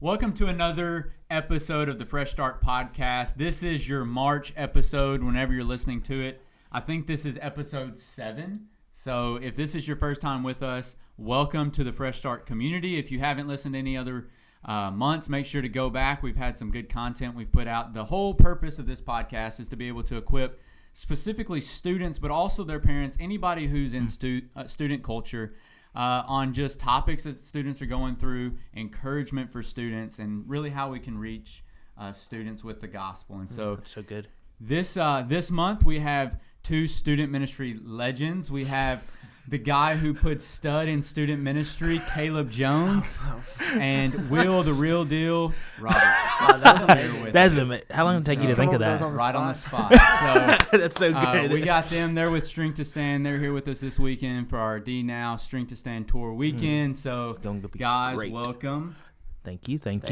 Welcome to another episode of the Fresh Start Podcast. This is your March episode whenever you're listening to it. I think this is episode 7. So if this is your first time with us, welcome to the Fresh Start community. If you haven't listened to any other months, make sure to go back. We've had some good content we've put out. The whole purpose of this podcast is to be able to equip specifically students, but also their parents, anybody who's in student culture, on just topics that students are going through, encouragement for students, and really how we can reach students with the gospel. And so, that's so good. This month we have 2 student ministry legends. We have the guy who put stud in student ministry, Caleb Jones, and Will, the real deal, Roberts. Wow, that's amazing. How long did it take you to think of that? Right on the spot. So, that's so good. We got them. They're with String to Stand. They're here with us this weekend for our D Now String to Stand tour weekend. So, guys, great. Welcome. Thank you. Thank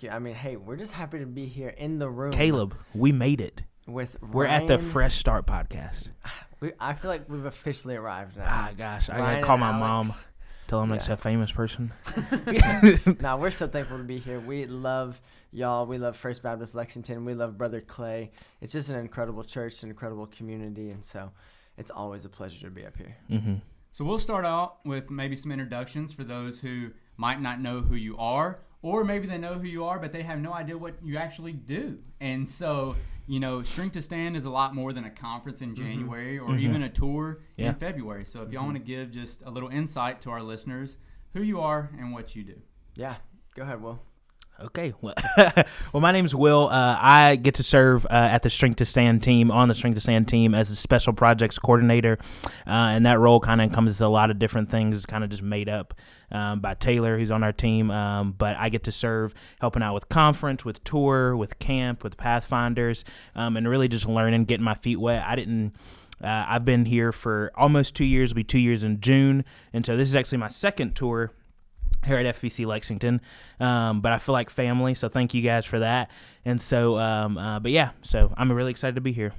you. I mean, hey, we're just happy to be here in the room. Caleb, we made it. We're at the Fresh Start Podcast. I feel like we've officially arrived now. Ah, gosh. I got to call my mom. Tell them I'm a famous person. No, we're so thankful to be here. We love y'all. We love First Baptist Lexington. We love Brother Clay. It's just an incredible church, an incredible community. And so it's always a pleasure to be up here. Mm-hmm. So we'll start out with maybe some introductions for those who might not know who you are, or maybe they know who you are, but they have no idea what you actually do. And so, String to Stand is a lot more than a conference in January or even a tour in February. So if y'all want to give just a little insight to our listeners, who you are and what you do. Yeah, go ahead, Will. Okay. Well, my name's Will. I get to serve at the String to Stand team, on the String to Stand team as a special projects coordinator. And that role kind of encompasses a lot of different things. It's kind of just made up by Taylor, who's on our team. But I get to serve helping out with conference, with tour, with camp, with Pathfinders, and really just learning, getting my feet wet. I've been here for almost 2 years. It'll be 2 years in June. And so this is actually my second tour here at FBC Lexington, but I feel like family, so thank you guys for that. And so, so I'm really excited to be here.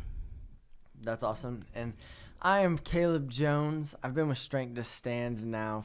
That's awesome. And I am Caleb Jones. I've been with Strength to Stand now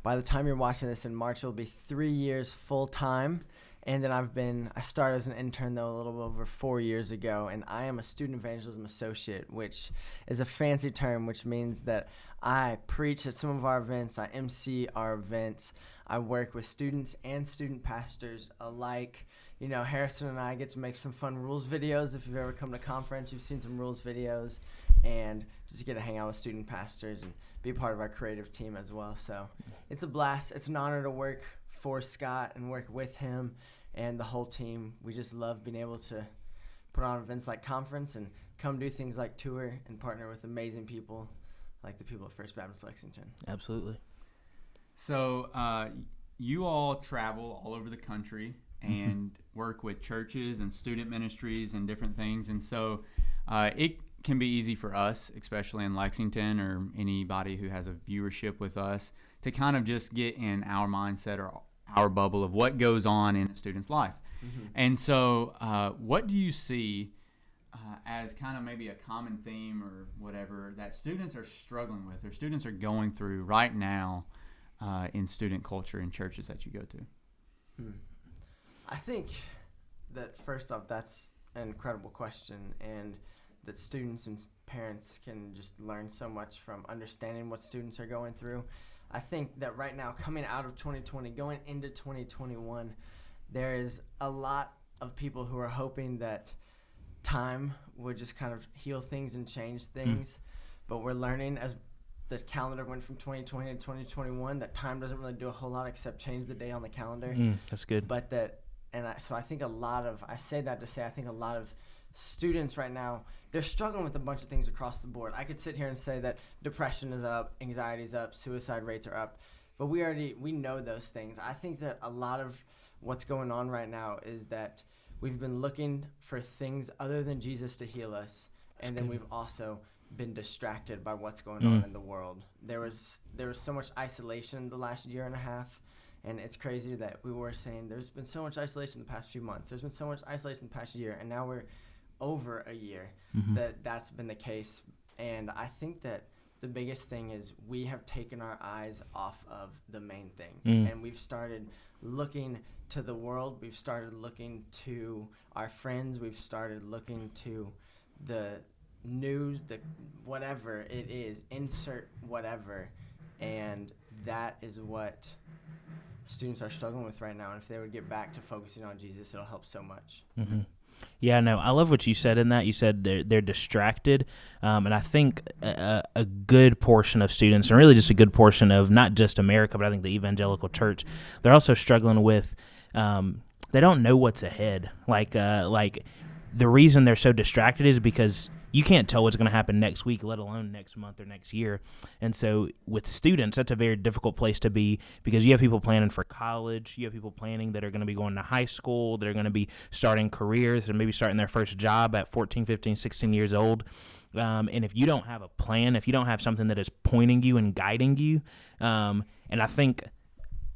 by the time you're watching this in March, it'll be 3 years full time. And then I started as an intern though a little over 4 years ago, and I am a student evangelism associate, which is a fancy term, which means that I preach at some of our events, I MC our events, I work with students and student pastors alike. Harrison and I get to make some fun rules videos. If you've ever come to conference, you've seen some rules videos, and just get to hang out with student pastors and be part of our creative team as well. So it's a blast. It's an honor to work for Scott and work with him and the whole team. We just love being able to put on events like conference and come do things like tour and partner with amazing people like the people at First Baptist Lexington. Absolutely. So you all travel all over the country and work with churches and student ministries and different things. And so it can be easy for us, especially in Lexington or anybody who has a viewership with us, to kind of just get in our mindset or our bubble of what goes on in a student's life. Mm-hmm. And so what do you see as kind of maybe a common theme or whatever that students are struggling with or students are going through right now in student culture in churches that you go to? I think that first off, that's an incredible question, and that students and parents can just learn so much from understanding what students are going through. I think that right now, coming out of 2020, going into 2021, there is a lot of people who are hoping that time would just kind of heal things and change things. But we're learning as the calendar went from 2020 to 2021 that time doesn't really do a whole lot except change the day on the calendar. That's good. But I think I say that to say I think a lot of students right now, they're struggling with a bunch of things across the board. I could sit here and say that depression is up, anxiety is up, suicide rates are up, but we know those things. I think that a lot of what's going on right now is that we've been looking for things other than Jesus to heal us, and then we've also been distracted by what's going on in the world. There was so much isolation the last year and a half, and it's crazy that we were saying there's been so much isolation the past few months. There's been so much isolation the past year, and now we're over a year that's been the case. And I think that the biggest thing is we have taken our eyes off of the main thing, and we've started looking to the world. We've started looking to our friends. We've started looking to the news, the whatever it is, insert whatever, and that is what students are struggling with right now. And if they would get back to focusing on Jesus, it'll help so much. Mm-hmm. Yeah, no, I love what you said in that. You said they're distracted, and I think a good portion of students, and really just a good portion of not just America, but I think the evangelical church, they're also struggling with, they don't know what's ahead. Like the reason they're so distracted is because you can't tell what's going to happen next week, let alone next month or next year. And so with students, that's a very difficult place to be, because you have people planning for college, you have people planning that are going to be going to high school, that are going to be starting careers, and maybe starting their first job at 14, 15, 16 years old. And if you don't have a plan, if you don't have something that is pointing you and guiding you, and I think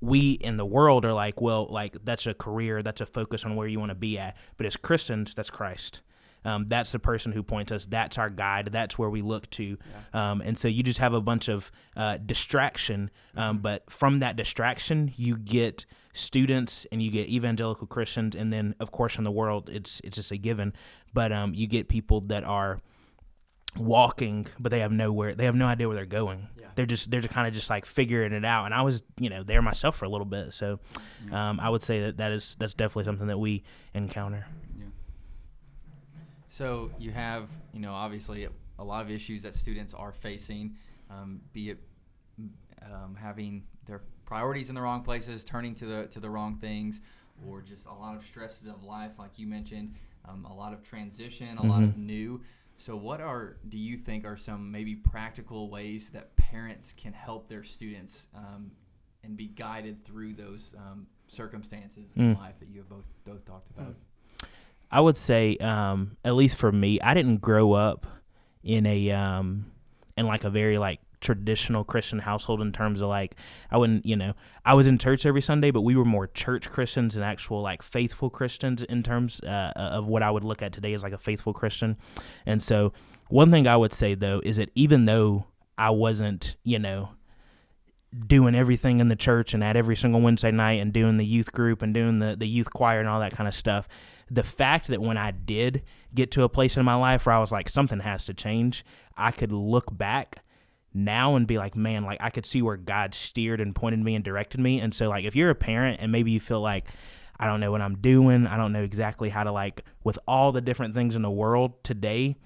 we in the world are like, well, like that's a career, that's a focus on where you want to be at. But as Christians, that's Christ. That's the person who points us. That's our guide. That's where we look to. Yeah. And so you just have a bunch of distraction. But from that distraction, you get students and you get evangelical Christians. And then, of course, in the world, it's just a given. But you get people that are walking, but they have no idea where they're going. Yeah. They're just kind of just like figuring it out. And I was, there myself for a little bit. So I would say that's definitely something that we encounter. So you have, obviously a lot of issues that students are facing, be it having their priorities in the wrong places, turning to the wrong things, or just a lot of stresses of life, like you mentioned, a lot of transition, a lot of new. So what do you think are some maybe practical ways that parents can help their students and be guided through those circumstances in life that you have both talked about? I would say, at least for me, I didn't grow up in a very like traditional Christian household in terms of like, I wouldn't, I was in church every Sunday, but we were more church Christians and actual like faithful Christians in terms of what I would look at today as like a faithful Christian. And so one thing I would say though, is that even though I wasn't, doing everything in the church and at every single Wednesday night and doing the youth group and doing the youth choir and all that kind of stuff, the fact that when I did get to a place in my life where I was like, something has to change, I could look back now and be like, man, like I could see where God steered and pointed me and directed me. And so like, if you're a parent and maybe you feel like, I don't know what I'm doing, I don't know exactly how to like, with all the different things in the world today,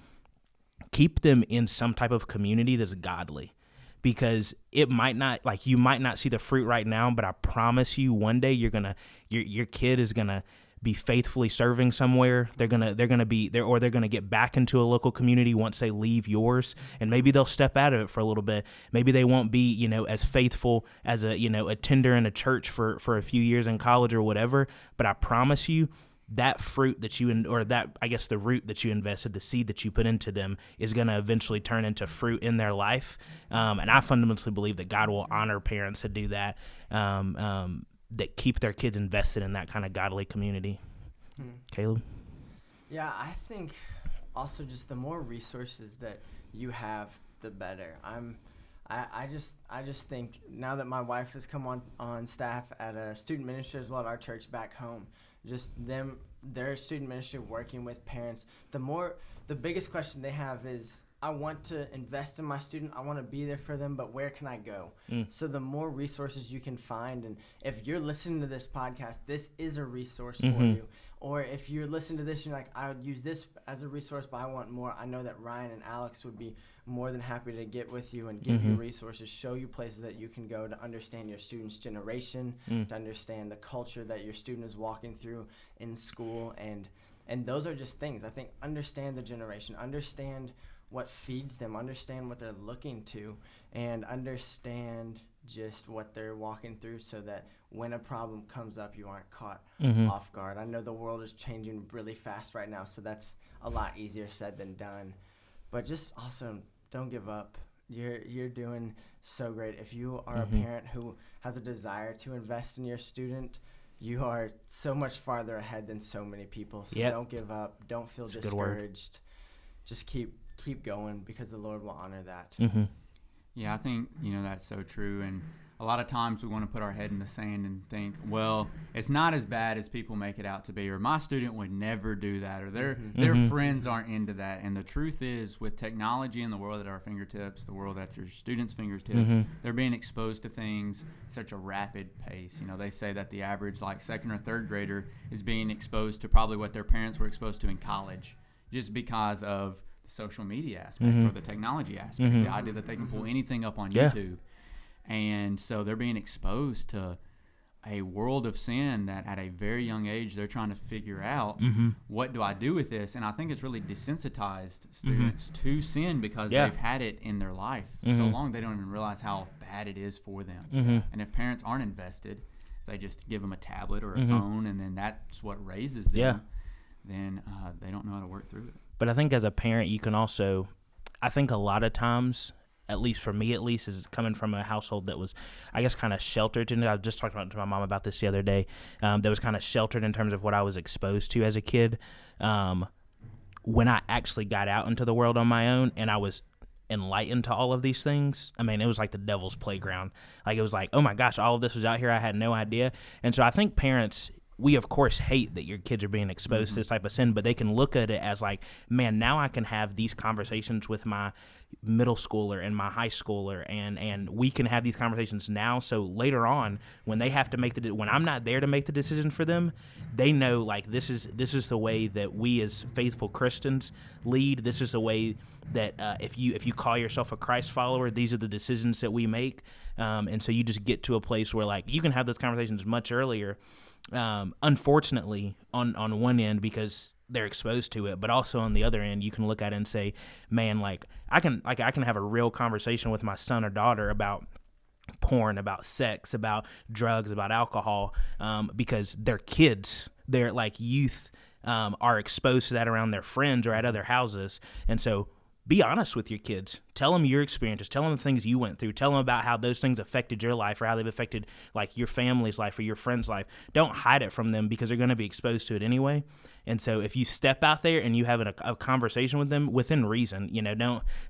keep them in some type of community that's godly. Because it might not, like you might not see the fruit right now, but I promise you one day your kid is gonna be faithfully serving somewhere. They're gonna get back into a local community once they leave yours, and maybe they'll step out of it for a little bit. Maybe they won't be, as faithful as a tender in a church for a few years in college or whatever. But I promise you, that fruit that the root that you invested, the seed that you put into them is going to eventually turn into fruit in their life. And I fundamentally believe that God will honor parents that do that, that keep their kids invested in that kind of godly community. Caleb? Yeah, I think also just the more resources that you have, the better. I just think now that my wife has come on staff at a student ministry as well at our church back home, just their student ministry working with parents, the biggest question they have is, I want to invest in my student, I want to be there for them, but where can I go? So the more resources you can find, and if you're listening to this podcast, this is a resource for you. Or if you're listening to this and you're like, I would use this as a resource, but I want more, I know that Ryan and Alex would be more than happy to get with you and give you resources, show you places that you can go to understand your student's generation, to understand the culture that your student is walking through in school. And those are just things. I think understand the generation, understand what feeds them, understand what they're looking to, and understand just what they're walking through so that when a problem comes up, you aren't caught off guard. I know the world is changing really fast right now, so that's a lot easier said than done. But just also don't give up. You're doing so great. If you are a parent who has a desire to invest in your student, you are so much farther ahead than so many people. So don't give up. Don't feel discouraged. Just keep going, because the Lord will honor that. Yeah, I think, that's so true. And a lot of times we want to put our head in the sand and think, well, it's not as bad as people make it out to be, or my student would never do that, or their friends aren't into that. And the truth is, with technology in the world at our fingertips, the world at your students' fingertips, they're being exposed to things at such a rapid pace. They say that the average second or third grader is being exposed to probably what their parents were exposed to in college, just because of the social media aspect or the technology aspect, the idea that they can pull anything up on YouTube. And so they're being exposed to a world of sin that at a very young age they're trying to figure out, what do I do with this? And I think it's really desensitized students to sin because they've had it in their life so long they don't even realize how bad it is for them. And if parents aren't invested, if they just give them a tablet or a phone and then that's what raises them, then they don't know how to work through it. But I think as a parent, you can also, I think a lot of times, at least for me, is coming from a household that was, I guess, kind of sheltered. And I was just talking to my mom about this the other day. That was kind of sheltered in terms of what I was exposed to as a kid. When I actually got out into the world on my own and I was enlightened to all of these things, I mean, it was like the devil's playground. It was like, oh my gosh, all of this was out here. I had no idea. And so I think parents, we of course hate that your kids are being exposed to this type of sin, but they can look at it as like, man, now I can have these conversations with my middle schooler and my high schooler, and we can have these conversations now. So later on, when they have to when I'm not there to make the decision for them, they know this is the way that we as faithful Christians lead. This is the way that if you call yourself a Christ follower, these are the decisions that we make. And so you just get to a place where you can have those conversations much earlier. Unfortunately, on one end, because they're exposed to it, but also on the other end, you can look at it and say, man, I can have a real conversation with my son or daughter about porn, about sex, about drugs, about alcohol, because they're kids, they're youth, are exposed to that around their friends or at other houses. And so be honest with your kids. Tell them your experiences. Tell them the things you went through. Tell them about how those things affected your life or how they've affected your family's life or your friend's life. Don't hide it from them because they're going to be exposed to it anyway. And so if you step out there and you have a conversation with them within reason,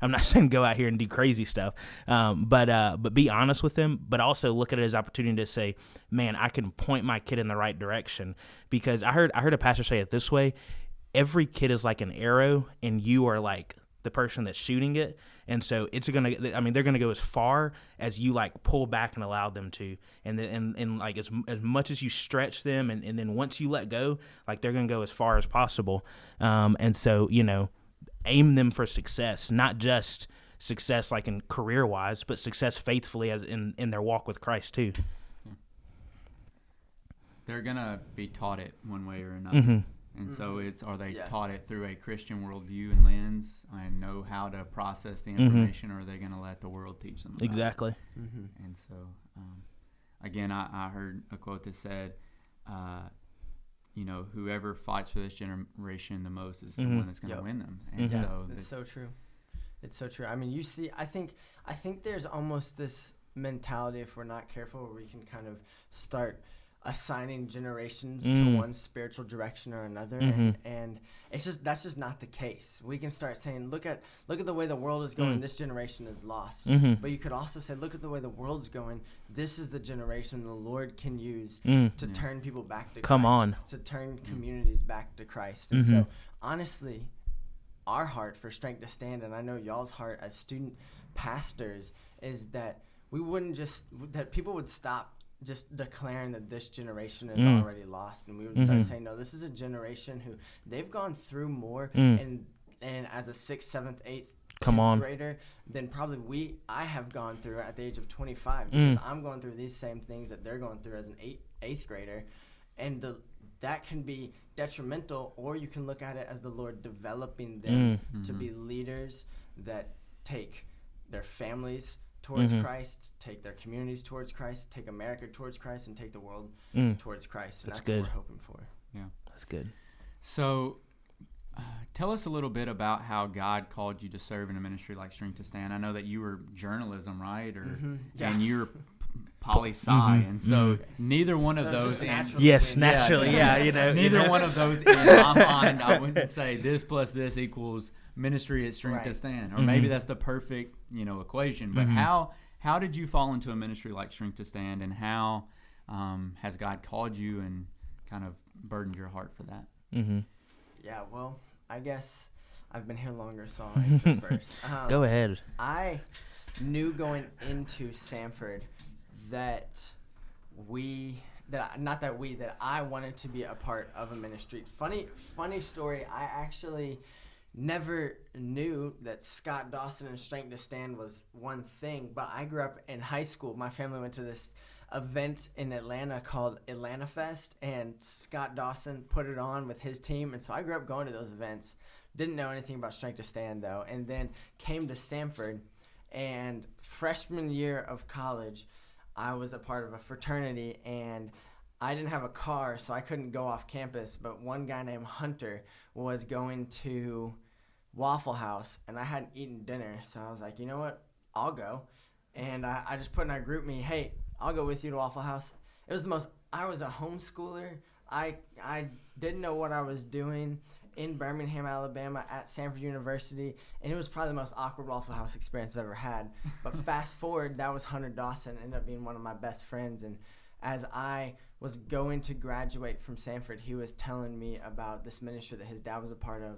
I'm not saying go out here and do crazy stuff, but be honest with them, but also look at it as an opportunity to say, man, I can point my kid in the right direction. Because I heard a pastor say it this way: every kid is like an arrow and you are the person that's shooting it. And so they're gonna go as far as you pull back and allow them to, and as much as you stretch them, and then once you let go, they're gonna go as far as possible. And so aim them for success, not just success in career wise, but success faithfully as in their walk with Christ too. They're gonna be taught it one way or another. And so are they taught it through a Christian worldview and lens and know how to process the information, or are they going to let the world teach them about exactly? It? And so, again, I heard a quote that said, whoever fights for this generation the most is the one that's going to win them. And so it's so true. It's so true. I mean, you see, I think there's almost this mentality, if we're not careful, where we can kind of start assigning generations to one spiritual direction or another, and that's just not the case. We can start saying, look at the way the world is going, this generation is lost. But you could also say, look at the way the world's going, this is the generation the Lord can use to turn people back to Christ, to turn communities back to Christ. And so honestly, our heart for Strength to Stand, and I know y'all's heart as student pastors, is that that people would stop just declaring that this generation is already lost, and we would start saying, no, this is a generation who they've gone through more and as a 6th, 7th, 8th grader than probably I have gone through at the age of 25, because I'm going through these same things that they're going through as an 8th grader, and that can be detrimental, or you can look at it as the Lord developing them to be leaders that take their families towards Christ, take their communities towards Christ, take America towards Christ, and take the world towards Christ. And that's good. What we're hoping for. Yeah, that's good. So tell us a little bit about how God called you to serve in a ministry like Strength to Stand. I know that you were journalism, right? And you're poli-sci, and so neither one of So those. just naturally Yes, we- naturally, yeah, you know. Neither one of those in my mind, I wouldn't say this plus this equals ministry at Strength to Right. Stand, or maybe that's the perfect equation. But how did you fall into a ministry like Strength to Stand, and how has God called you and kind of burdened your heart for that? Mm-hmm. Yeah, well, I guess I've been here longer, so I'll answer first. Go ahead. I knew going into Stanford that I wanted to be a part of a ministry. Funny story. I actually never knew that Scott Dawson and Strength to Stand was one thing, but I grew up in high school. My family went to this event in Atlanta called Atlanta Fest, and Scott Dawson put it on with his team, and so I grew up going to those events. Didn't know anything about Strength to Stand though, and then came to Stanford, and freshman year of college I was a part of a fraternity, and I didn't have a car, so I couldn't go off campus, but one guy named Hunter was going to Waffle House, and I hadn't eaten dinner, so I was like, you know what, I'll go. And I just put in our group me, hey, I'll go with you to Waffle House. It was I was a homeschooler. I didn't know what I was doing in Birmingham, Alabama at Stanford University, and it was probably the most awkward Waffle House experience I've ever had. But fast forward, that was Hunter Dawson, ended up being one of my best friends, and as I was going to graduate from Stanford, he was telling me about this ministry that his dad was a part of,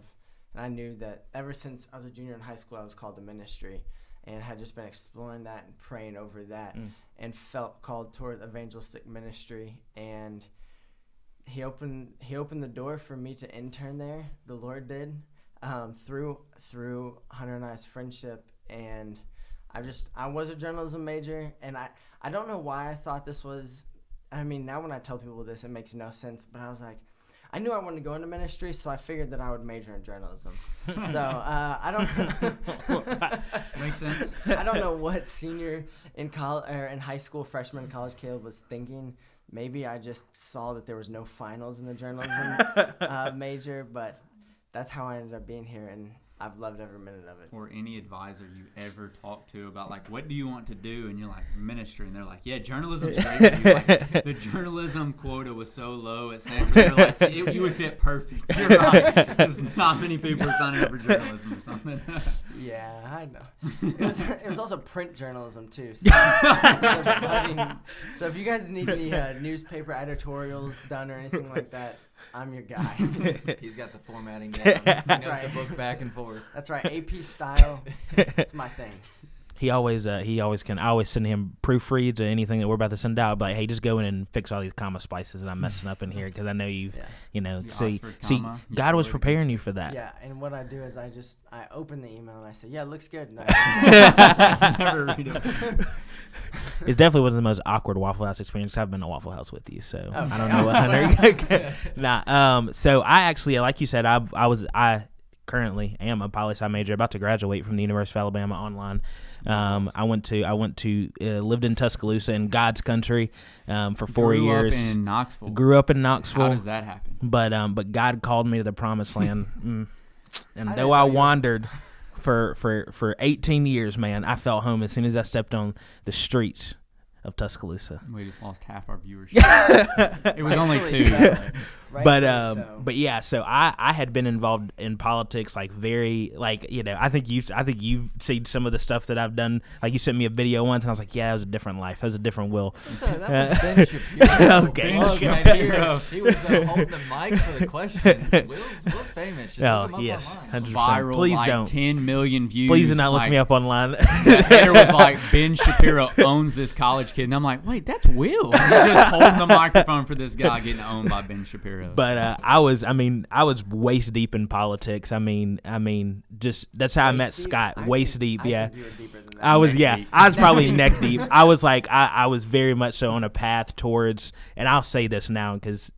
and I knew that ever since I was a junior in high school, I was called to ministry, and had just been exploring that and praying over that, and felt called toward evangelistic ministry. And he opened the door for me to intern there. The Lord did, through Hunter and I's friendship. And I was a journalism major, and I don't know why I thought this was. I mean, now when I tell people this, it makes no sense. But I was like, I knew I wanted to go into ministry, so I figured that I would major in journalism. So I don't. Makes sense. I don't know what senior in college or in high school, freshman in college, Caleb was thinking. Maybe I just saw that there was no finals in the journalism major, but that's how I ended up being here, and I've loved every minute of it. Or any advisor you ever talked to about, like, what do you want to do? And you're like, ministry. And they're like, yeah, journalism's great for you. Like, the journalism quota was so low at Stanford. They're like, you would fit perfect. You're right. There's not many people who are signing up for journalism or something. Yeah, I know. It was also print journalism, too. So, so if you guys need any newspaper editorials done or anything like that, I'm your guy. He's got the formatting down. He knows right. the book back and forth. That's right. AP style. It's my thing. He always can. I always send him proofreads or anything that we're about to send out. But like, hey, just go in and fix all these comma splices that I'm messing up in here, because I know you know. See, God was preparing you for that. Yeah, and what I do is I open the email and I say, yeah, it looks good. And Never read it. It definitely wasn't the most awkward Waffle House experience. I've been to Waffle House with you, so Okay. I don't know what Hunter. Nah. So I actually, like you said, I currently am a poli-sci major, about to graduate from the University of Alabama online. I went to lived in Tuscaloosa in God's country for 4 years. Grew up in Knoxville. How does that happen? But God called me to the promised land, and I though didn't I know you- wandered for 18 years, man, I felt home as soon as I stepped on the streets of Tuscaloosa. We just lost half our viewership. It was only Rightfully 2. so. But yeah, so I had been involved in politics, like very, like, you know, I think you've seen some of the stuff that I've done. Like, you sent me a video once, and I was like, yeah, that was a different life, that was a different Will. So that was Ben Shapiro. Okay. Ben Shapiro. He was holding the mic for the questions. Will's famous. Just look him up yes, online. 100%. Viral, Please like don't. 10 million views. Please do not look like, me up online. The header was like, Ben Shapiro owns this college kid. And I'm like, wait, that's Will. He's just holding the microphone for this guy getting owned by Ben Shapiro. But I was waist deep in politics. I mean, just that's how I met Scott. Waist deep, yeah. think you were deeper than that. I was, Neck deep. I was probably neck deep. I was like, I was very much so on a path towards, and I'll say this now because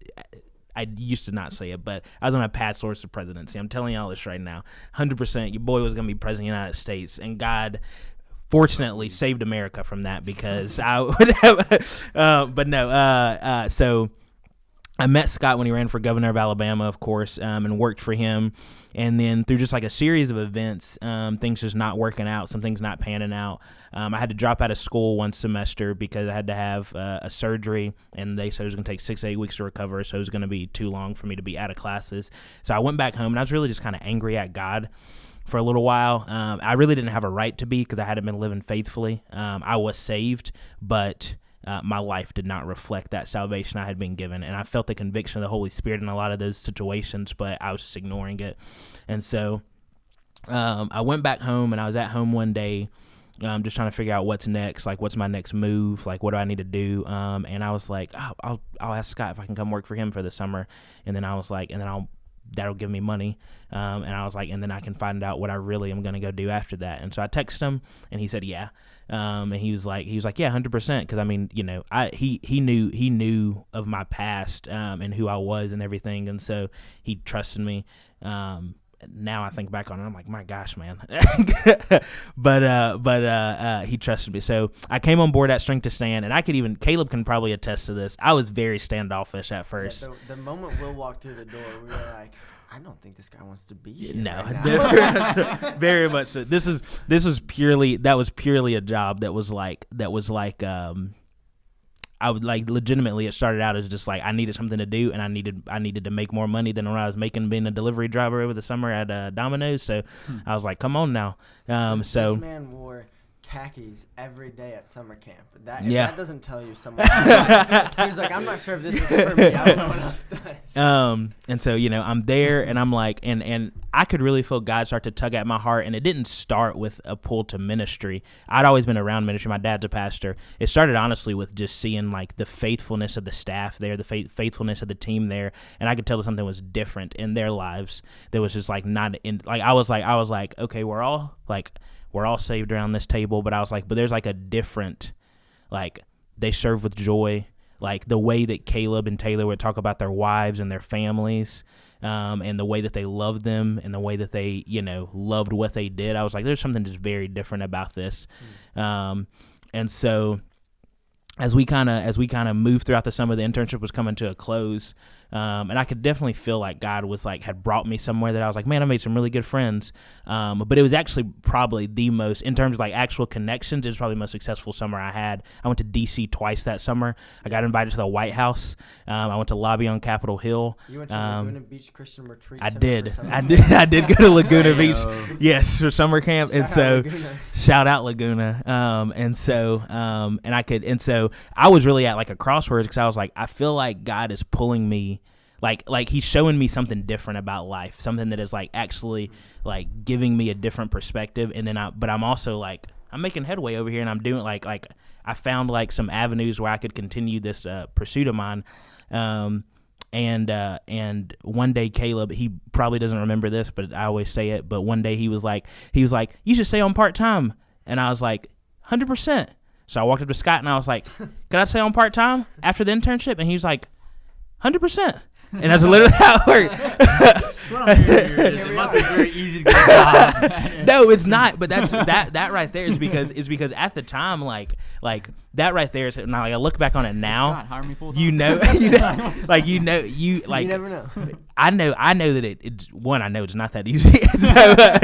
I used to not say it, but I was on a path towards the presidency. I'm telling y'all this right now. 100%, your boy was going to be president of the United States, and God fortunately saved America from that, because I would have, but no, so I met Scott when he ran for governor of Alabama, of course, and worked for him. And then through just like a series of events, things just not working out, some things not panning out. I had to drop out of school one semester because I had to have a surgery, and they said it was going to take 6 to 8 weeks to recover, so it was going to be too long for me to be out of classes. So I went back home, and I was really just kind of angry at God for a little while. I really didn't have a right to be because I hadn't been living faithfully. I was saved, but my life did not reflect that salvation I had been given, and I felt the conviction of the Holy Spirit in a lot of those situations, but I was just ignoring it. And so I went back home, and I was at home one day just trying to figure out what's next, like what's my next move, like what do I need to do, and I was like, I'll ask Scott if I can come work for him for the summer, and then I was like, and then that'll give me money, and I was like, and then I can find out what I really am going to go do after that. And so I texted him, and he said, yeah. And he was like, yeah, 100%. Because I mean, you know, he knew of my past, and who I was and everything. And so he trusted me. Now I think back on it, I'm like, my gosh, man. but he trusted me. So I came on board at Strength to Stand, and Caleb can probably attest to this. I was very standoffish at first. Yeah, the moment Will walked through the door, we were like, I don't think this guy wants to be here. No, right now. very much so. That was purely a job that was like I would like legitimately it started out as just like I needed something to do, and I needed to make more money than what I was making being a delivery driver over the summer at Domino's. So I was like, come on now. So this man wore khakis every day at summer camp. That doesn't tell you someone. He was like, I'm not sure if this is for me. I don't know what else does. And so, you know, I'm there, and I'm like, and I could really feel God start to tug at my heart, and it didn't start with a pull to ministry. I'd always been around ministry. My dad's a pastor. It started honestly with just seeing like the faithfulness of the staff there, the faithfulness of the team there, and I could tell that something was different in their lives. That was just like not in like I was like, okay, we're all saved around this table, but I was like, but there's like a different, like they serve with joy, like the way that Caleb and Taylor would talk about their wives and their families, and the way that they loved them and the way that they, you know, loved what they did. I was like, there's something just very different about this. And so as we kind of moved throughout the summer, the internship was coming to a close. And I could definitely feel like God was like, had brought me somewhere that I was like, man, I made some really good friends. But it was actually probably the most, in terms of like actual connections, it was probably the most successful summer I had. I went to DC twice that summer. I got invited to the White House. I went to lobby on Capitol Hill. You went to Laguna Beach Christian Retreat I Center did. for I did go to Laguna Beach. Yes, for summer camp. Shout out Laguna. And so I was really at like a crossroads because I was like, I feel like God is pulling me, like he's showing me something different about life, something that is like actually like giving me a different perspective. And then but I'm also like, I'm making headway over here, and I'm doing like I found like some avenues where I could continue this pursuit of mine. And one day Caleb, he probably doesn't remember this, but I always say it. But one day he was like, you should stay on part-time. And I was like, 100%. So I walked up to Scott and I was like, can I stay on part-time after the internship? And he was like, 100%. And that's literally how it worked. That's what I'm hearing here. It must be very easy to get a job. No, it's not. But that's that right there is because at the time, like that right there is now. Like I look back on it now, Scott, hire me full time. you know, like you never know. I know that it's one. I know it's not that easy.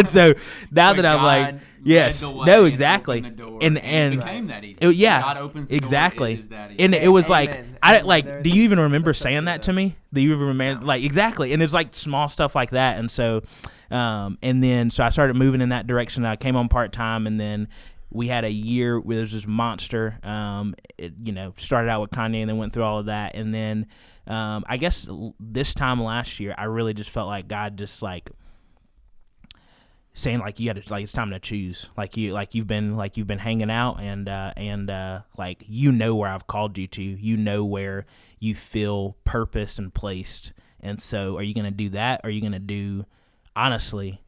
so now that I'm like, yes, no, exactly, and it became that easy. Yeah, God opens the exactly. door, it is that easy. And it was like, Amen. do you even remember saying that to me? Do you even remember? Like exactly, and it's like small stuff like that. And so, and then so I started moving in that direction. I came on part time, and then we had a year where there was this monster. It, you know, started out with Kanye, and then went through all of that, and then. I guess this time last year, I really just felt like God just like saying like you got to like it's time to choose. You've been hanging out and like you know where I've called you to. You know where you feel purposed and placed. And so, are you gonna do that? Or are you gonna do honestly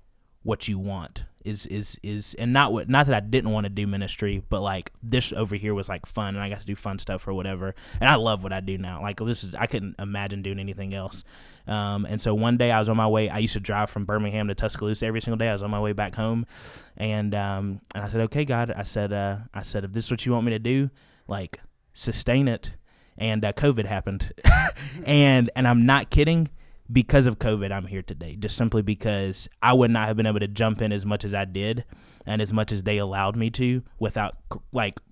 what you want? Is and not that I didn't want to do ministry, but like this over here was like fun, and I got to do fun stuff or whatever, and I love what I do now. Like I couldn't imagine doing anything else. And so one day I was on my way. I used to drive from Birmingham to Tuscaloosa every single day. I was on my way back home, and I said, okay, God, I said if this is what you want me to do, like sustain it. and COVID happened. and I'm not kidding. Because of COVID, I'm here today, just simply because I would not have been able to jump in as much as I did and as much as they allowed me to without,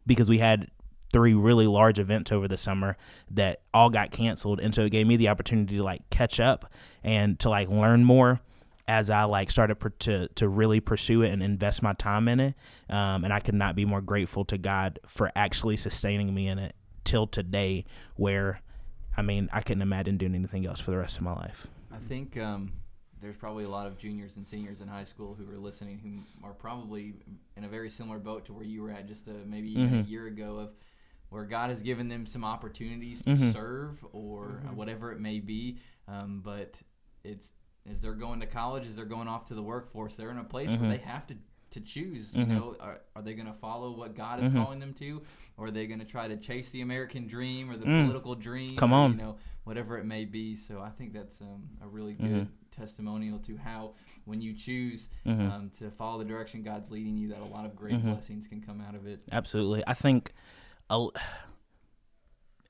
because we had 3 really large events over the summer that all got canceled. And so it gave me the opportunity to catch up and to learn more as I started to really pursue it and invest my time in it. And I could not be more grateful to God for actually sustaining me in it till today, where I couldn't imagine doing anything else for the rest of my life. I think there's probably a lot of juniors and seniors in high school who are listening who are probably in a very similar boat to where you were at just maybe even a year ago, of where God has given them some opportunities to serve or whatever it may be. But as they're going to college, as they're going off to the workforce, they're in a place where they have to choose. Are they going to follow what God is calling them to, or are they going to try to chase the American dream or the political dream? Come on. Or, whatever it may be. So I think that's a really good testimonial to how, when you choose to follow the direction God's leading you, that a lot of great blessings can come out of it. Absolutely. I think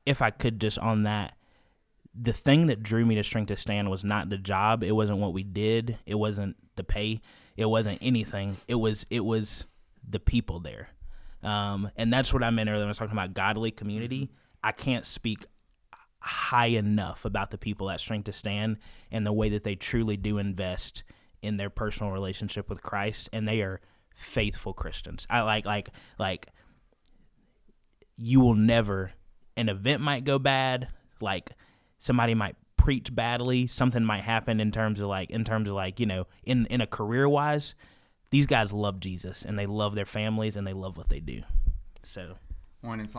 if I could just on that, the thing that drew me to Strength to Stand was not the job. It wasn't what we did. It wasn't the pay. It wasn't anything. It was the people there. And that's what I meant earlier when I was talking about godly community. I can't speak high enough about the people at Strength to Stand and the way that they truly do invest in their personal relationship with Christ, and they are faithful Christians. I like you will never, an event might go bad, somebody might preach badly, something might happen in terms of in a career wise, these guys love Jesus and they love their families and they love what they do. So when it's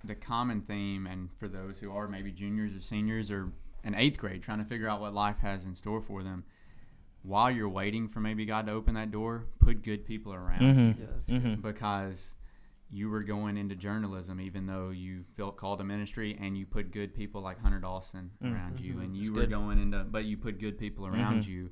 the common theme, and for those who are maybe juniors or seniors or in 8th grade trying to figure out what life has in store for them, while you're waiting for maybe God to open that door, put good people around you. Because you were going into journalism, even though you felt called to ministry, and you put good people like Hunter Dawson around you, and you were going into, but you put good people around you.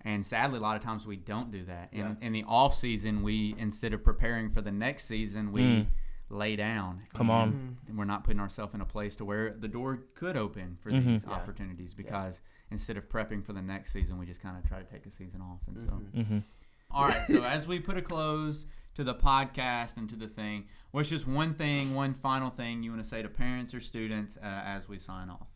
And sadly, a lot of times we don't do that. In the off season, we, instead of preparing for the next season, we lay down. Come on. And we're not putting ourselves in a place to where the door could open for these opportunities, because instead of prepping for the next season, we just kind of try to take a season off. And so, all right. So as we put a close to the podcast and to the thing, what's just one final thing you want to say to parents or students as we sign off?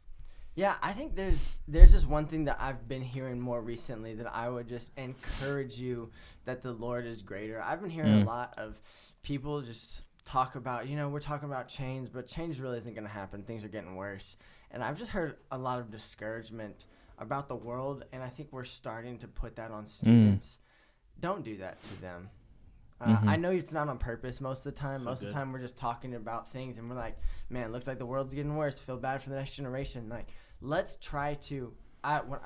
Yeah, I think there's just one thing that I've been hearing more recently that I would just encourage you, that the Lord is greater. I've been hearing a lot of people just talk about, we're talking about change, but change really isn't going to happen. Things are getting worse. And I've just heard a lot of discouragement about the world, and I think we're starting to put that on students. Don't do that to them. I know it's not on purpose most of the time. Most of the time we're just talking about things, and we're like, man, looks like the world's getting worse. Feel bad for the next generation. Let's try to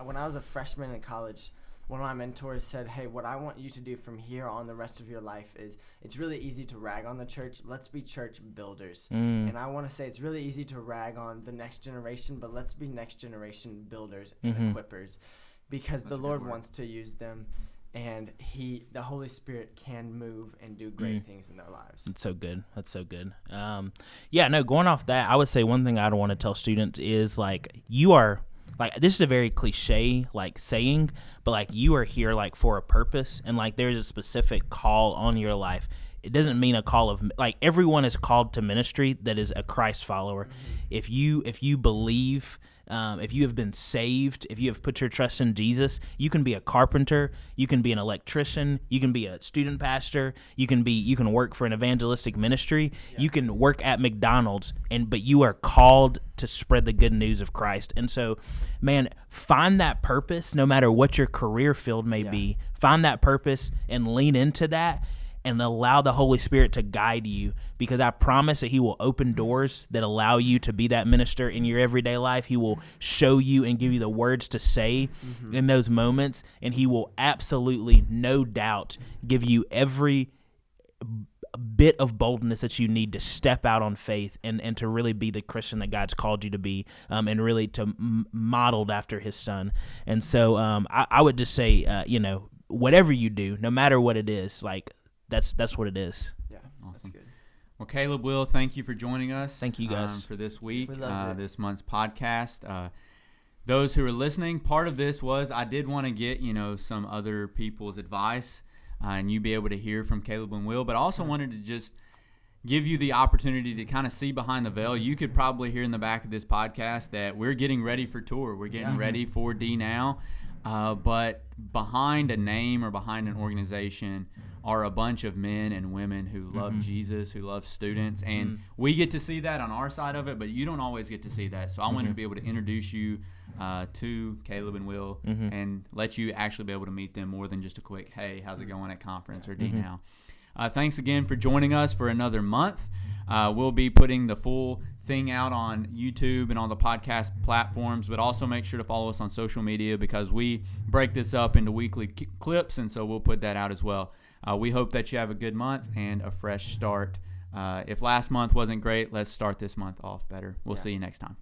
when I was a freshman in college, one of my mentors said, hey, what I want you to do from here on the rest of your life is, it's really easy to rag on the church. Let's be church builders. And I want to say it's really easy to rag on the next generation, but let's be next generation builders and equippers, because the Lord wants to use them, and the Holy Spirit can move and do great things in their lives. That's so good. Going off that, I would say one thing I don't want to tell students is you are, this is a very cliche saying, but you are here for a purpose, and there's a specific call on your life. It doesn't mean a call of everyone is called to ministry that is a Christ follower. If you believe, if you have been saved, if you have put your trust in Jesus, you can be a carpenter, you can be an electrician, you can be a student pastor, you can work for an evangelistic ministry, you can work at McDonald's, but you are called to spread the good news of Christ. And so, man, find that purpose no matter what your career field may be. Find that purpose and lean into that, and allow the Holy Spirit to guide you, because I promise that He will open doors that allow you to be that minister in your everyday life. He will show you and give you the words to say in those moments, and He will absolutely, no doubt, give you every bit of boldness that you need to step out on faith and to really be the Christian that God's called you to be, and really to modeled after His Son. And so I would just say, whatever you do, no matter what it is, that's what it is. Yeah, awesome. That's good. Well, Caleb, Will, thank you for joining us. Thank you, guys. For this week, We loved it. this month's podcast. Those who are listening, part of this was I did want to get, some other people's advice and you be able to hear from Caleb and Will, but I also wanted to just give you the opportunity to kind of see behind the veil. You could probably hear in the back of this podcast that we're getting ready for tour. We're getting ready for D Now. But behind a name or behind an organization are a bunch of men and women who love Jesus, who love students. And we get to see that on our side of it, but you don't always get to see that. So I wanted to be able to introduce you to Caleb and Will and let you actually be able to meet them more than just a quick, hey, how's it going at conference or D Now. Thanks again for joining us for another month. We'll be putting the full thing out on YouTube and on the podcast platforms, but also make sure to follow us on social media because we break this up into weekly clips, and so we'll put that out as well. We hope that you have a good month and a fresh start. If last month wasn't great, let's start this month off better. We'll see you next time.